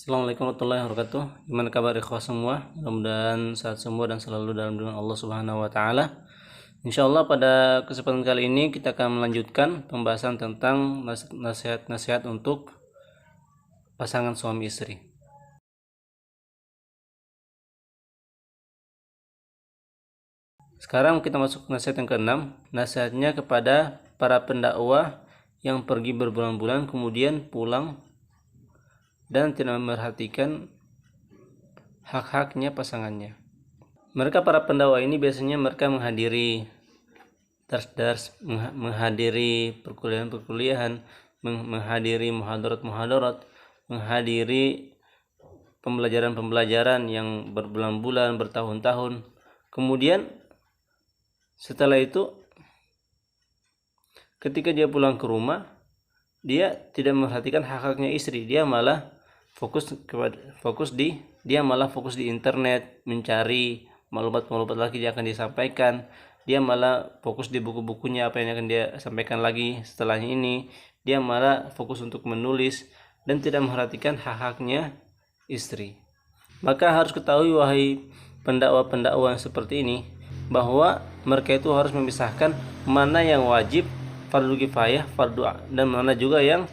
Assalamualaikum warahmatullahi wabarakatuh. Gimana kabar ikhwah semua? Mudah-mudahan sehat semua dan selalu dalam lindungan Allah Subhanahu wa taala. Insyaallah pada kesempatan kali ini kita akan melanjutkan pembahasan tentang nasihat-nasihat untuk pasangan suami istri. Sekarang kita masuk ke nasihat yang ke-6. Nasihatnya kepada para pendakwah yang pergi berbulan-bulan kemudian pulang dan tidak memperhatikan hak-haknya pasangannya. Mereka para pendakwah ini biasanya mereka menghadiri dars-dars, menghadiri perkuliahan-perkuliahan, menghadiri muhadarat-muhadarat, menghadiri pembelajaran-pembelajaran yang berbulan-bulan, bertahun-tahun. Kemudian setelah itu ketika dia pulang ke rumah, dia tidak memperhatikan hak-haknya istri. Dia malah fokus di internet, mencari maklumat-maklumat lagi yang akan disampaikan. Dia malah fokus di buku-bukunya, apa yang akan dia sampaikan lagi setelahnya ini. Dia malah fokus untuk menulis dan tidak memperhatikan hak-haknya istri. Maka harus ketahui wahai pendakwa-pendakwa yang seperti ini, bahwa mereka itu harus memisahkan mana yang wajib fardu kifayah, dan mana juga yang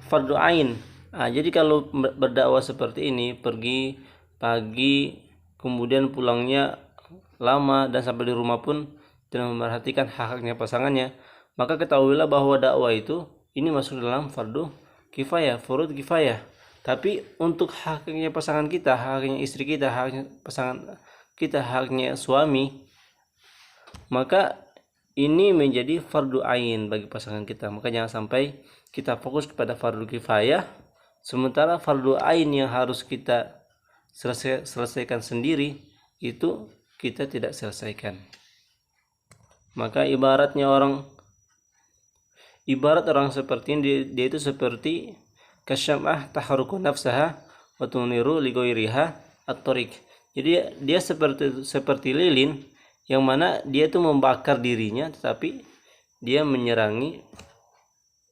fardu ain. Jadi kalau berdakwah seperti ini, pergi pagi kemudian pulangnya lama dan sampai di rumah pun tidak memperhatikan hak-haknya pasangannya, maka ketahuilah bahwa dakwah itu ini masuk dalam fardu kifayah, furud kifayah. Tapi untuk haknya pasangan kita, haknya istri kita, haknya pasangan kita, haknya suami, maka ini menjadi fardu ain bagi pasangan kita. Maka jangan sampai kita fokus kepada fardu kifayah, sementara fardu ain yang harus kita selesaikan sendiri itu kita tidak selesaikan. Maka ibarat orang seperti ini, dia itu seperti kasyamah tahruku nafsaha wa tuniru li ghairiha at-tariq. Jadi dia seperti lilin yang mana dia itu membakar dirinya tetapi dia menyerangi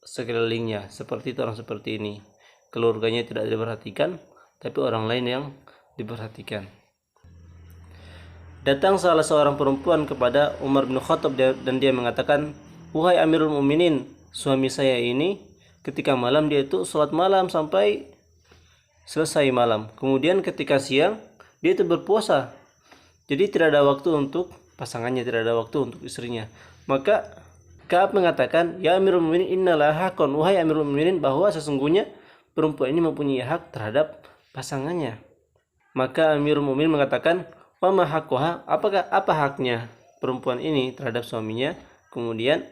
sekelilingnya. Seperti itu orang seperti ini. Keluarganya tidak diperhatikan, tapi orang lain yang diperhatikan. Datang salah seorang perempuan kepada Umar bin Khattab dan dia mengatakan, "Wahai Amirul Mukminin, suami saya ini ketika malam dia itu sholat malam sampai selesai malam. Kemudian ketika siang dia itu berpuasa. Jadi tidak ada waktu untuk pasangannya, tidak ada waktu untuk istrinya." Maka Ka'ab mengatakan, "Ya Amirul Mukminin, innalah haqqan." Wahai Amirul Mukminin, bahwa sesungguhnya perempuan ini mempunyai hak terhadap pasangannya. Maka Amirul Mukminin mengatakan, "Wa ma haqquha?" Apa haknya perempuan ini terhadap suaminya? Kemudian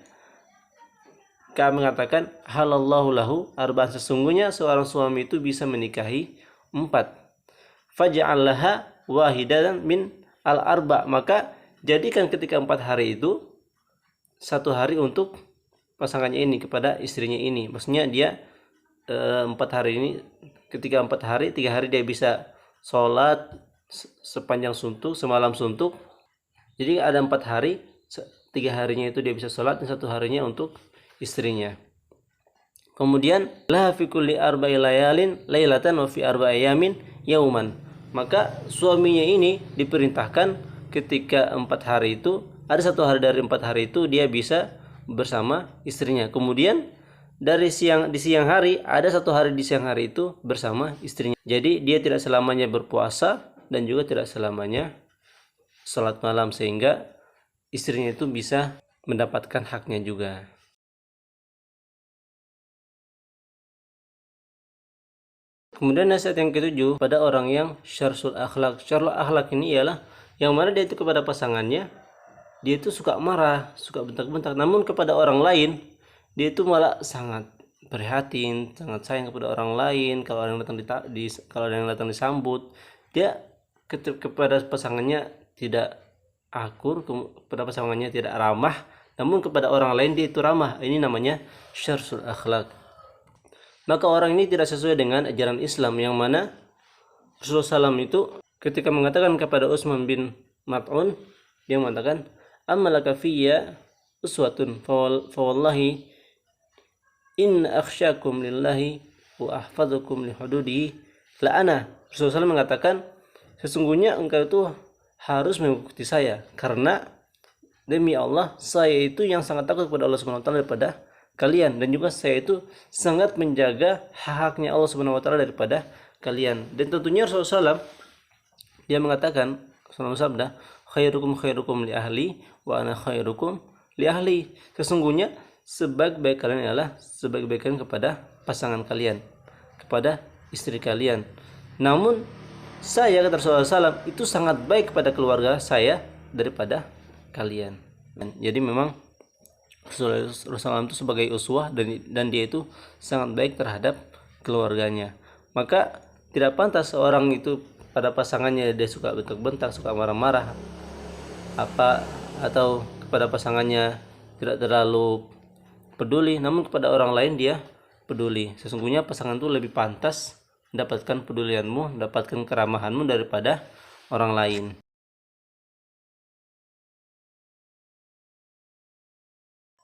Ka'ab mengatakan, "Halallahu lahu arba'an." Sesungguhnya seorang suami itu bisa menikahi 4. Faj'al laha wahidatan min al-arba'. Maka jadikan ketika 4 hari itu 1 hari untuk pasangannya ini, kepada istrinya ini. Maksudnya dia 4 hari ini, ketika 4 hari, 3 hari dia bisa sholat sepanjang suntuk, semalam suntuk. Jadi ada 4 hari, 3 harinya itu dia bisa sholat dan 1 harinya untuk istrinya. Kemudian laha fi kulli arba'i layalin lailatan wa fi arba'i yamin yauman. Maka suaminya ini diperintahkan ketika 4 hari itu, ada 1 hari dari 4 hari itu dia bisa bersama istrinya. Kemudian di siang hari, ada 1 hari di siang hari itu bersama istrinya. Jadi dia tidak selamanya berpuasa dan juga tidak selamanya sholat malam, sehingga istrinya itu bisa mendapatkan haknya juga. Kemudian nasihat yang ke-7 pada orang yang syarsul akhlak. Syarsul akhlak ini ialah yang mana dia itu kepada pasangannya dia itu suka marah, suka bentak-bentak, namun kepada orang lain dia itu malah sangat prihatin, sangat sayang kepada orang lain. Kalau ada yang datang disambut, dia kepada pasangannya tidak akur, kepada pasangannya tidak ramah, namun kepada orang lain dia itu ramah. Ini namanya syarsul akhlak. Maka orang ini tidak sesuai dengan ajaran Islam, yang mana Rasulullah SAW itu ketika mengatakan kepada Utsman bin Mat'un, dia mengatakan, "Amalaka fiyya uswatun fa wallahi in akhsyakum lillahi wa ahfadzukum li hududihi la ana, Rasulullah SAW mengatakan, sesungguhnya engkau itu harus mengikuti saya, karena demi Allah saya itu yang sangat takut kepada Allah Subhanahu wa taala daripada kalian, dan juga saya itu sangat menjaga hak-haknya Allah Subhanahu wa taala daripada kalian. Dan tentunya Rasulullah SAW dia mengatakan, Rasulullah sabda, khairukum khairukum li ahli wa ana khairukum li ahli. Sesungguhnya sebaik-baik kalian adalah sebaik-baik kalian kepada pasangan kalian, kepada istri kalian. Namun saya, kata Rasulullah SAW, itu sangat baik kepada keluarga saya daripada kalian. Jadi memang Rasulullah SAW itu sebagai uswah, dan dia itu sangat baik terhadap keluarganya. Maka tidak pantas seorang itu pada pasangannya dia suka bentak-bentak, suka marah-marah, atau kepada pasangannya tidak terlalu peduli, namun kepada orang lain dia peduli. Sesungguhnya pasangan itu lebih pantas mendapatkan pedulianmu, mendapatkan keramahanmu daripada orang lain.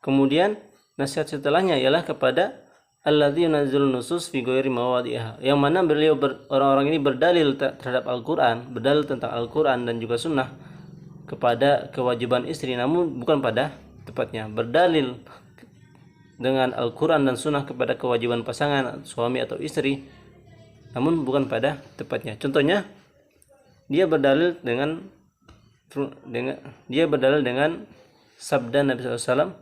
Kemudian nasihat setelahnya ialah kepada alladzi yunazzilun nusus fi ghairi mawadi'iha, yang mana beliau orang-orang ini berdalil terhadap Al-Qur'an, berdalil tentang Al-Qur'an dan juga sunnah kepada kewajiban istri, namun bukan pada tepatnya. Berdalil dengan Al-Qur'an dan sunnah kepada kewajiban pasangan suami atau istri, namun bukan pada tepatnya. Contohnya, dia berdalil dengan sabda Nabi SAW,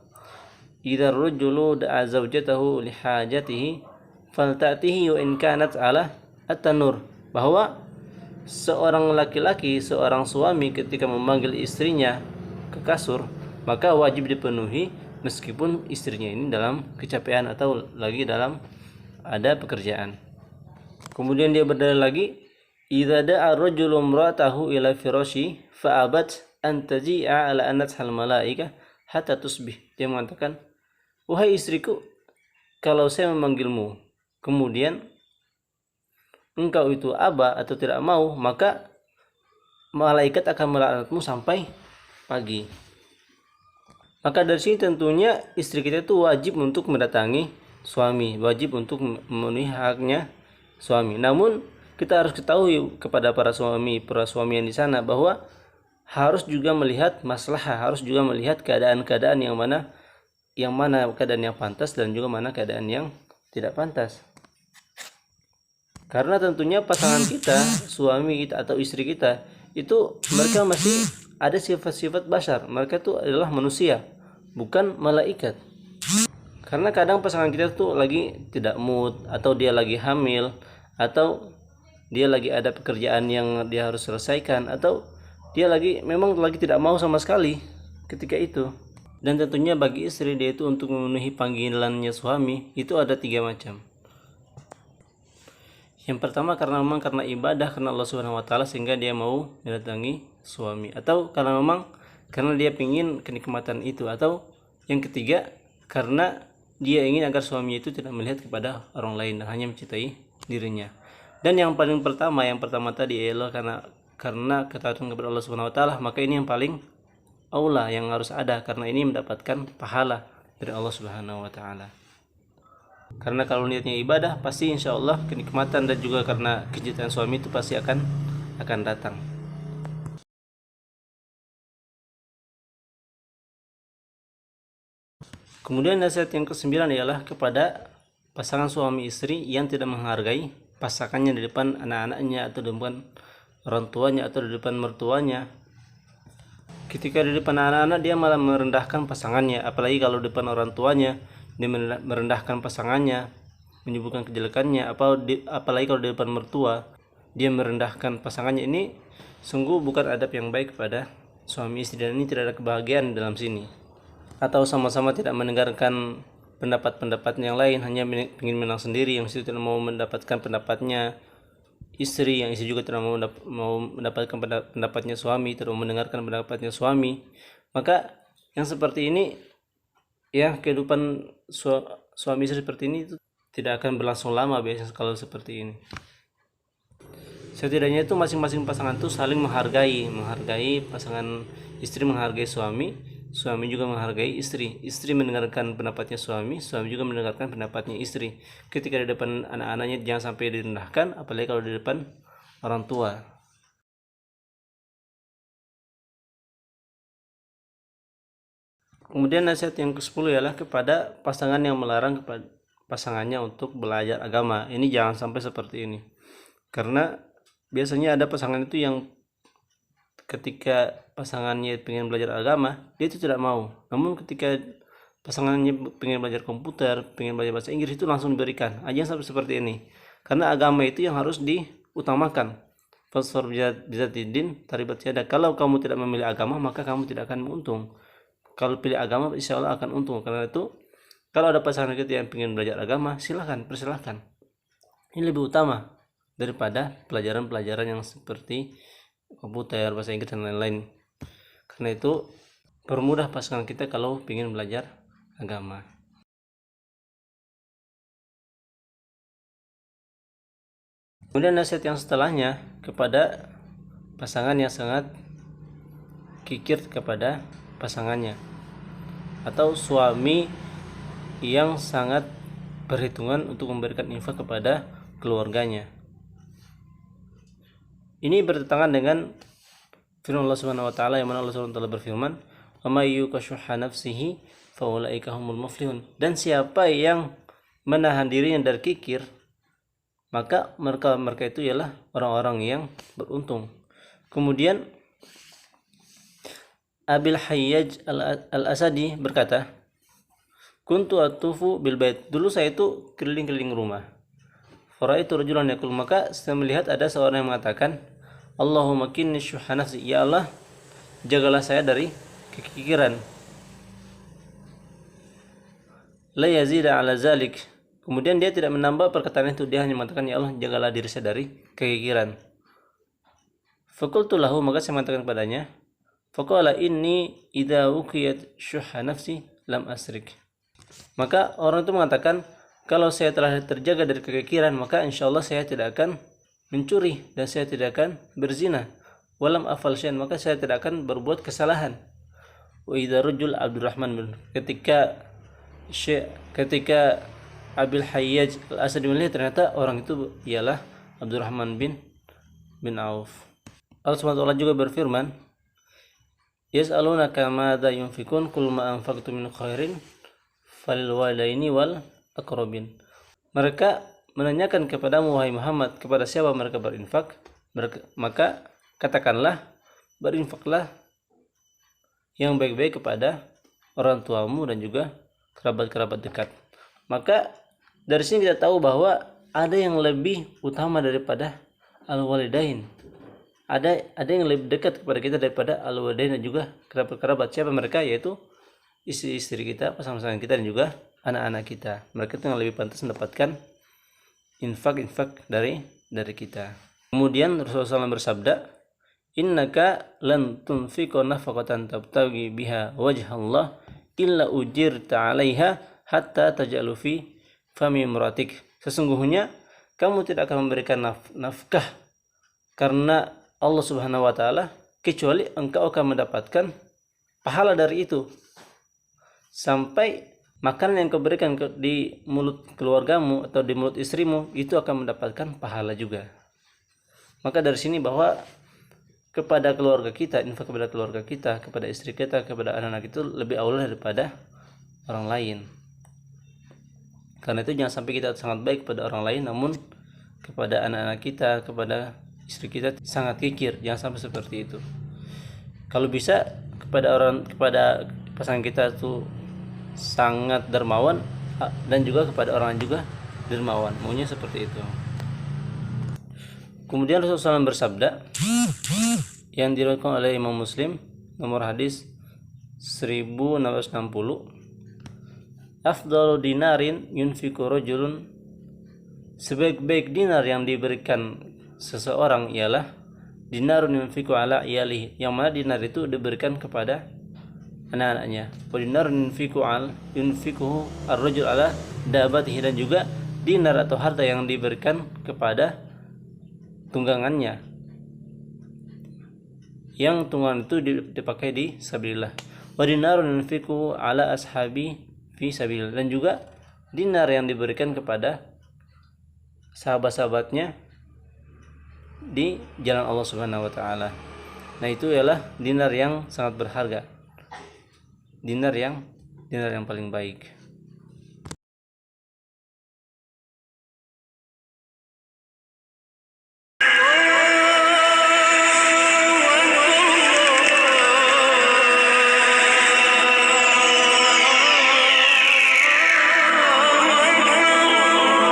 idza rajulu da'a zawjatahu li hajatihi falta'tihi wa in kanat 'ala at-tanur, bahwa seorang laki-laki, seorang suami ketika memanggil istrinya ke kasur, maka wajib dipenuhi meskipun istrinya ini dalam kecapean atau lagi dalam ada pekerjaan. Kemudian dia berdalil lagi, idza da'a rajulu imra'atahu ila firashi fa'abat an taji'a ala annathal malaika hatta tusbih. Dia mengatakan, wahai istriku, kalau saya memanggilmu kemudian engkau itu aba atau tidak mau, maka malaikat akan melaknatmu sampai pagi. Maka dari sini tentunya istri kita itu wajib untuk mendatangi suami, wajib untuk memenuhi haknya suami. Namun kita harus ketahui kepada para suami yang di sana bahwa harus juga melihat maslahah, harus juga melihat keadaan-keadaan yang mana keadaan yang pantas dan juga mana keadaan yang tidak pantas. Karena tentunya pasangan kita, suami kita atau istri kita itu mereka masih ada sifat-sifat bashar. Mereka itu adalah manusia, bukan malaikat. Karena kadang pasangan kita tuh lagi tidak mood, atau dia lagi hamil, atau dia lagi ada pekerjaan yang dia harus selesaikan, atau dia memang lagi tidak mau sama sekali ketika itu. Dan tentunya bagi istri dia itu untuk memenuhi panggilannya suami itu ada 3 macam. Yang pertama karena ibadah karena Allah Subhanahu wa taala sehingga dia mau mendatangi suami, atau karena dia ingin kenikmatan itu, atau yang ketiga karena dia ingin agar suami itu tidak melihat kepada orang lain dan hanya mencintai dirinya. Dan yang pertama tadi ialah karena ketaatan kepada Allah Subhanahu wa taala, maka ini yang paling aula yang harus ada, karena ini mendapatkan pahala dari Allah Subhanahu wa taala. Karena kalau niatnya ibadah, pasti insya Allah kenikmatan dan juga karena kecintaan suami itu pasti akan datang. Kemudian nasihat yang ke-9 ialah kepada pasangan suami istri yang tidak menghargai pasangannya di depan anak-anaknya, atau di depan orang tuanya, atau di depan mertuanya. Ketika di depan anak-anak dia malah merendahkan pasangannya, apalagi kalau di depan orang tuanya dia merendahkan pasangannya, menyebutkan kejelekannya, apalagi kalau di depan mertua dia merendahkan pasangannya. Ini sungguh bukan adab yang baik kepada suami istri, dan ini tidak ada kebahagiaan dalam sini. Atau sama-sama tidak mendengarkan pendapat-pendapat yang lain, hanya ingin menang sendiri, yang istri tidak mau mendapatkan pendapatnya istri, yang istri juga tidak mau mendapatkan pendapatnya suami, tidak mau mendengarkan pendapatnya suami. Maka yang seperti ini, ya, kehidupan suami istri seperti ini itu tidak akan berlangsung lama biasanya kalau seperti ini. Setidaknya itu masing-masing pasangan itu saling menghargai pasangan istri, menghargai suami, suami juga menghargai istri. Istri mendengarkan pendapatnya suami, suami juga mendengarkan pendapatnya istri. Ketika di depan anak-anaknya jangan sampai direndahkan, apalagi kalau di depan orang tua. Kemudian nasihat yang ke-10 ialah kepada pasangan yang melarang kepada pasangannya untuk belajar agama. Ini jangan sampai seperti ini. Karena biasanya ada pasangan itu yang ketika pasangannya ingin belajar agama, dia itu tidak mau. Namun ketika pasangannya ingin belajar komputer, ingin belajar bahasa Inggris, itu langsung diberikan. Jangan sampai seperti ini. Karena agama itu yang harus diutamakan. Fasfar bizatidin taribat yada. Kalau kamu tidak memilih agama, maka kamu tidak akan untung. Kalau pilih agama, insya Allah akan untung. Karena itu, kalau ada pasangan kita yang ingin belajar agama, persilahkan. Ini lebih utama daripada pelajaran-pelajaran yang seperti komputer, bahasa Inggris, dan lain-lain. Karena itu, permudah pasangan kita kalau ingin belajar agama. Kemudian nasihat yang setelahnya kepada pasangan yang sangat kikir kepada pasangannya, atau suami yang sangat perhitungan untuk memberikan infak kepada keluarganya. Ini bertentangan dengan firman Allah Subhanahu wa taala, yang mana Allah Subhanahu wa taala berfirman, "Wa may yuqashuha nafsihi fa ulaika humul muflihun." Dan siapa yang menahan dirinya dari kikir, maka mereka itu ialah orang-orang yang beruntung. Kemudian Abil Hayyaj Al-Asadi berkata, "Kuntu atufu bil bait." Dulu saya itu keliling-keliling rumah. Faraitu rajulan yaqul, maka saya melihat ada seorang yang mengatakan, "Allahumma kinni syuhha nafsi." Ya Allah, jagalah saya dari kekikiran. La yazida ala zalik. Kemudian dia tidak menambah perkataan itu, dia hanya mengatakan, "Ya Allah, jagalah diri saya dari kekikiran." Faqultu lahu, maka saya mengatakan kepadanya, faqala inni idza uqiyat syuhha nafsi lam asrik. Maka orang itu mengatakan, kalau saya telah terjaga dari kekikiran, maka insyaallah saya tidak akan mencuri dan saya tidak akan berzina. Walam afal syai'an, maka saya tidak akan berbuat kesalahan. Wa idza rajul Abdurrahman bin, ketika Abil Hayyaj Al-Asadi melihat ternyata orang itu ialah Abdurrahman bin Auf. Allah Subhanahu wa taala juga berfirman, "Yas'alunaka madza yunfikun qul ma anfaqtum min khairin falil walidaini wal aqrabin." Mereka menanyakan kepadamu wahai Muhammad, kepada siapa mereka berinfak, maka katakanlah, berinfaklah yang baik-baik kepada orang tuamu dan juga kerabat-kerabat dekat. Maka dari sini kita tahu bahwa ada yang lebih utama daripada al-walidain. Ada yang lebih dekat kepada kita daripada al-walidain dan juga kerabat-kerabat. Siapa mereka? Yaitu istri-istri kita, pasangan-pasangan kita, dan juga anak-anak kita. Mereka itu yang lebih pantas mendapatkan infak dari kita. Kemudian Rasulullah SAW bersabda, "Innaka lan tunfiqu nafaqatan tabtaghi biha wajha Allah illa ujirta 'alaiha hatta taj'alu fi fami imratik." Sesungguhnya kamu tidak akan memberikan nafkah karena Allah Subhanahu wa taala kecuali engkau akan mendapatkan pahala dari itu, sampai makanan yang kau berikan di mulut keluargamu atau di mulut istrimu itu akan mendapatkan pahala juga. Maka dari sini bahwa kepada keluarga kita, infak kepada keluarga kita, kepada istri kita, kepada anak-anak itu lebih aula daripada orang lain. Karena itu jangan sampai kita sangat baik kepada orang lain, namun kepada anak-anak kita, kepada istri kita sangat kikir. Jangan sampai seperti itu. Kalau bisa kepada pasangan kita itu sangat dermawan, dan juga kepada orang lain juga dermawan, maunya seperti itu. Kemudian Rasulullah SAW bersabda, yang diriwayatkan oleh Imam Muslim, nomor hadis 1660, "Afdalu dinarin yunfiku rajulun." Sebaik-baik dinar yang diberikan seseorang ialah dinarun yunfiku ala iyalihi, yang mana dinar itu diberikan kepada anak-anaknya. Wa dinarun yunfiku ar-rajul ala dabatihi, dan juga dinar atau harta yang diberikan kepada tunggangannya, yang tunggangan itu dipakai di sabilillah. wa dinarun yunfiqu ala ashabi fi sabilillah, dan juga dinar yang diberikan kepada sahabat-sahabatnya di jalan Allah Subhanahu wa taala. Nah, itu ialah dinar yang sangat berharga. Dinar yang paling baik.